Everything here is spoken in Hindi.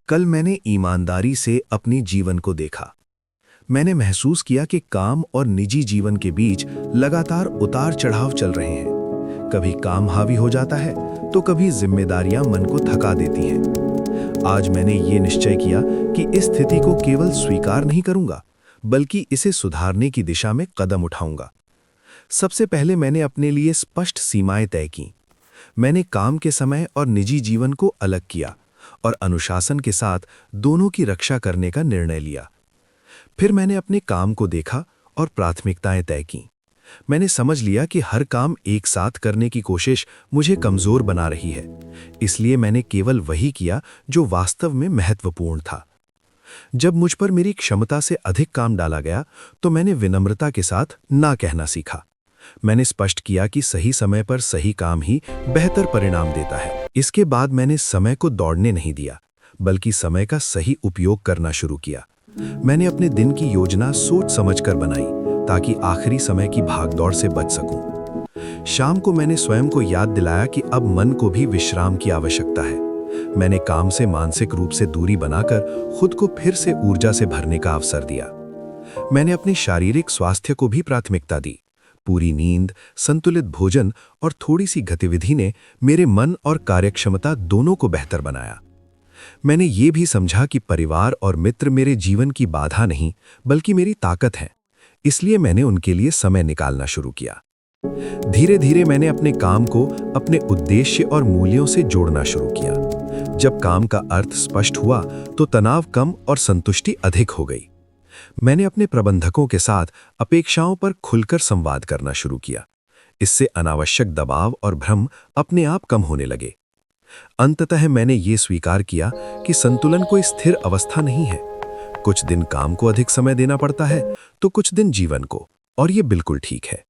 कल मैंने ईमानदारी से अपनी जीवन को देखा। मैंने महसूस किया कि काम और निजी जीवन के बीच लगातार उतार चढ़ाव चल रहे हैं। कभी काम हावी हो जाता है तो कभी जिम्मेदारियां मन को थका देती हैं। आज मैंने ये निश्चय किया कि इस स्थिति को केवल स्वीकार नहीं करूंगा, बल्कि इसे सुधारने की दिशा में कदम उठाऊंगा। सबसे पहले मैंने अपने लिए स्पष्ट सीमाएं तय की। मैंने काम के समय और निजी जीवन को अलग किया और अनुशासन के साथ दोनों की रक्षा करने का निर्णय लिया। फिर मैंने अपने काम को देखा और प्राथमिकताएं तय की। मैंने समझ लिया कि हर काम एक साथ करने की कोशिश मुझे कमजोर बना रही है, इसलिए मैंने केवल वही किया जो वास्तव में महत्वपूर्ण था। जब मुझ पर मेरी क्षमता से अधिक काम डाला गया, तो मैंने विनम्रता के साथ ना कहना सीखा। मैंने स्पष्ट किया कि सही समय पर सही काम ही बेहतर परिणाम देता है। इसके बाद मैंने समय को दौड़ने नहीं दिया, बल्कि समय का सही उपयोग करना शुरू किया। मैंने अपने दिन की योजना सोच समझकर बनाई, ताकि आखिरी समय की भागदौड़ से बच सकूं। शाम को मैंने स्वयं को याद दिलाया कि अब मन को भी विश्राम की आवश्यकता है। मैंने काम से मानसिक रूप से दूरी बनाकर खुद को फिर से ऊर्जा से भरने का अवसर दिया। मैंने अपने शारीरिक स्वास्थ्य को भी प्राथमिकता दी। पूरी नींद, संतुलित भोजन और थोड़ी सी गतिविधि ने मेरे मन और कार्यक्षमता दोनों को बेहतर बनाया। मैंने ये भी समझा कि परिवार और मित्र मेरे जीवन की बाधा नहीं, बल्कि मेरी ताकत है। इसलिए मैंने उनके लिए समय निकालना शुरू किया। धीरे धीरे मैंने अपने काम को अपने उद्देश्य और मूल्यों से जोड़ना शुरू किया। जब काम का अर्थ स्पष्ट हुआ, तो तनाव कम और संतुष्टि अधिक हो गई। मैंने अपने प्रबंधकों के साथ अपेक्षाओं पर खुलकर संवाद करना शुरू किया। इससे अनावश्यक दबाव और भ्रम अपने आप कम होने लगे। अंततः मैंने ये स्वीकार किया कि संतुलन कोई स्थिर अवस्था नहीं है। कुछ दिन काम को अधिक समय देना पड़ता है, तो कुछ दिन जीवन को, और ये बिल्कुल ठीक है।